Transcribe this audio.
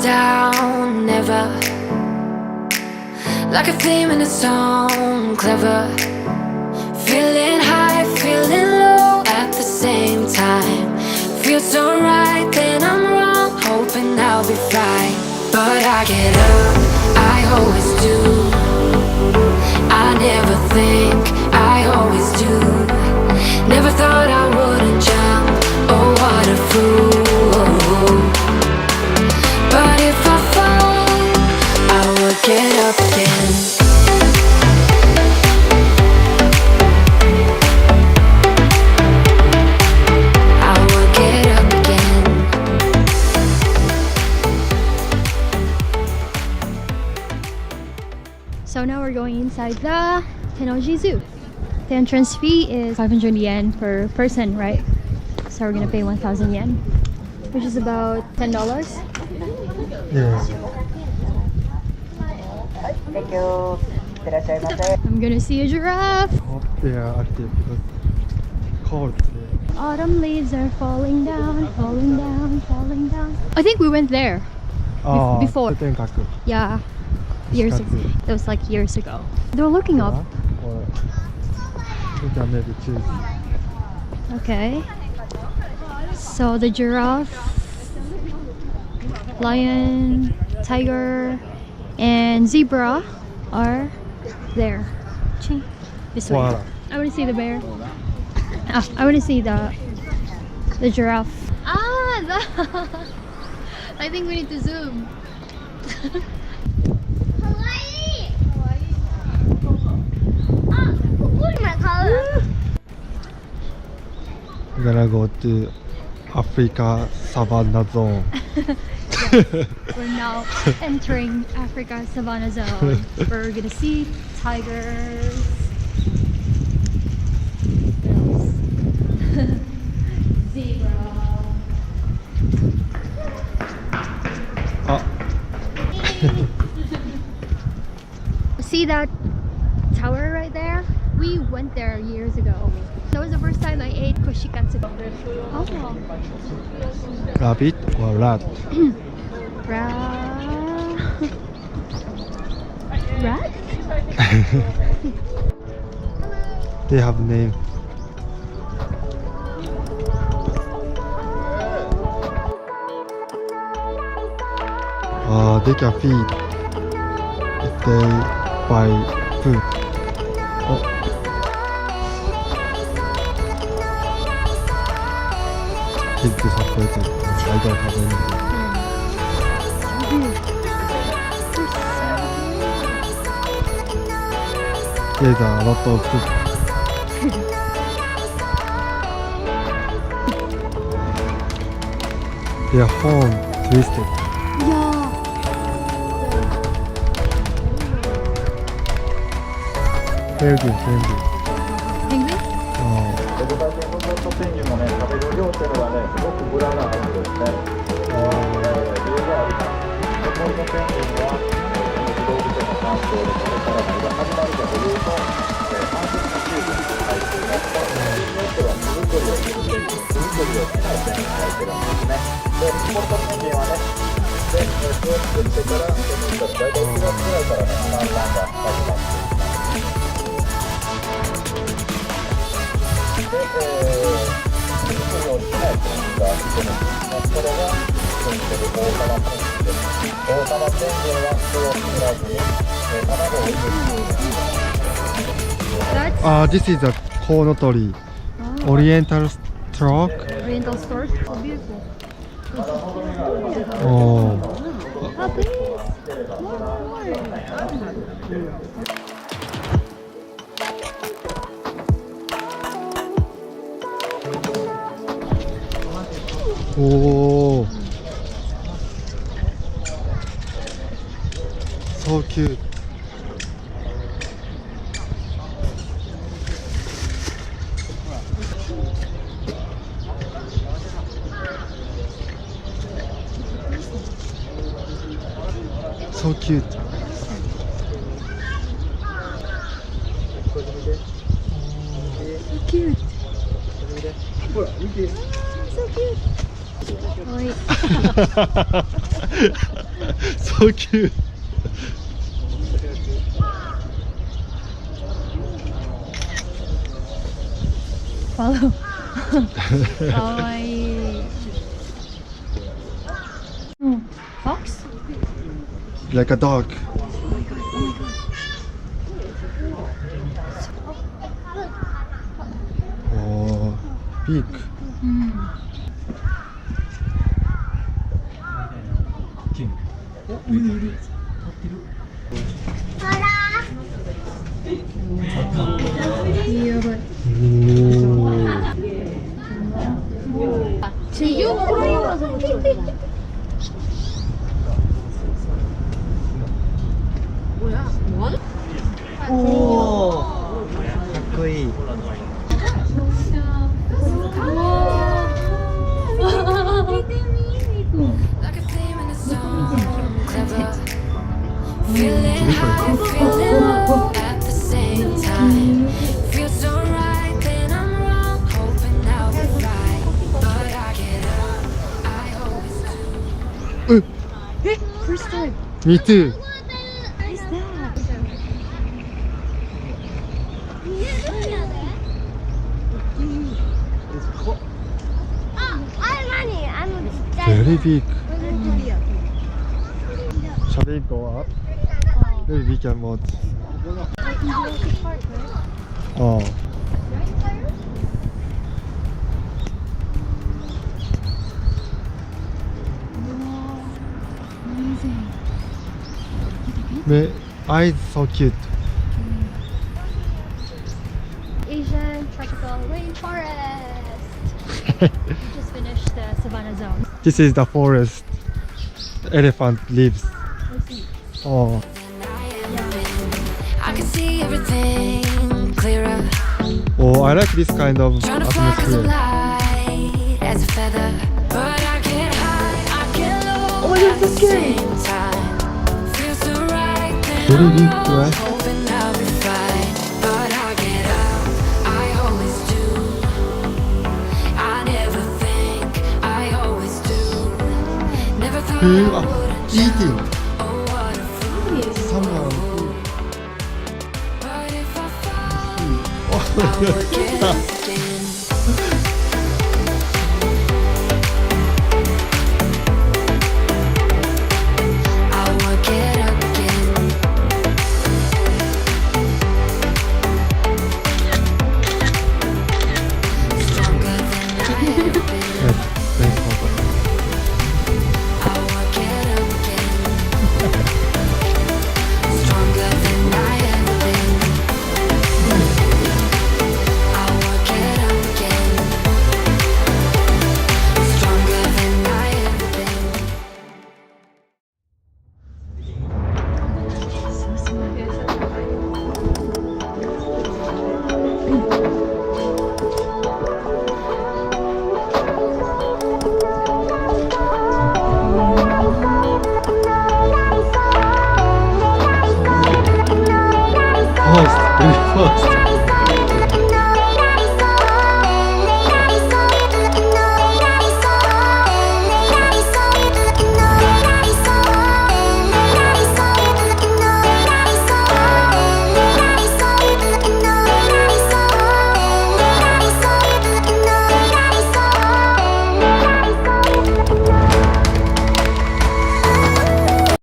down, never. Like a theme in a song, clever. Feeling high, feeling low at the same time. Feels so right, then I'm wrong, hoping I'll be fine. But I get up, I always do. I never think, I always do. Never thought I wouldn't jump, oh what a fool. But if I fall, I would get up again. I would get up again. So now we're going inside the Tennoji Zoo. The entrance fee is 500 yen per person, right? So we're gonna pay 1,000 yen, which is about $10. Yeah. Thank you. I'm gonna see a giraffe. Hope they are active because cold today. Autumn leaves are falling down, falling down, falling down. I think we went there. Before. 通天閣 Yeah, years ago. That was like years ago. They're looking up. Or we can maybe choose. Okay. So the giraffe, lion, tiger, and zebra are there. Ching. This way. Koala. I want to see the bear. I want to see the giraffe. I think we need to zoom. We're gonna go to Africa Savannah Zone. We're now entering Africa Savannah Zone. We're gonna see tigers. Zebra. See that tower right there? We went there years ago. That was the first time I ate kushikatsu. Oh. Rabbit or rat? Rat? They have name. They can feed if they buy food. Oh. Kids disappointed. I don't have anything. There's a lot of food. Their horn twisted. Yeah. Penguin. Penguin? ペンギンもね、食べる量っていうのがね、すごくムラがあるんですね。理由があります。日本のペンギンは、動物園の環境でこれから何が始まるかというと、繁殖のシーズンに入っています。によっては水鳥をしないペンギンがいてるんですね。で、日本のペンギンはね、で、巣を作ってから、大体9月ぐらいからね、産卵が始まっています。水鳥をしないペンギンがいてるんですね。これが住んでるオオカマペンギンです。オオカマペンギンは巣を作らずに、卵を産むんです。This is a コウノトリ。Oriental stork. Oriental stork? So beautiful. Oh. Oh, please. More. Oh. So cute. So cute. So cute. So cute. Wait. So cute. Follow. Kawaii. Oh, fox? Like a dog. Oh, big. 오, かっこいい. Like a theme in a song, clever. Feeling high, feeling low at the same time. Feels so right, then I'm wrong. Hoping I'll be right, but I get up. I always do. First time. Me too. What is that? Very big. Shall we go up? Maybe we can watch. Oh. Amazing. The eyes so cute. Asian tropical rainforest. We just finished the savannah zone. This is the forest. The elephant lives. Let's see. Oh. I can see everything clearer. Oh, I like this kind of Trying to fly 'cause I'm atmosphere. light as a feather. But I get high, I get low Oh my God, at the so scary. same time. Feels so right, then Very I'm big, wrong. right? Hoping I'll be fine, but I get up. I always do. I never think, I always do. Never thought I would. Eating. Oh, what a fool. Someone. But if I fall, I'll work it up again. I'll work it up again. Stronger than I ever been. Nice photo. I'll work it up again. Stronger than I ever been. I'll work it up again. Stronger than I ever been. Fast, very fast.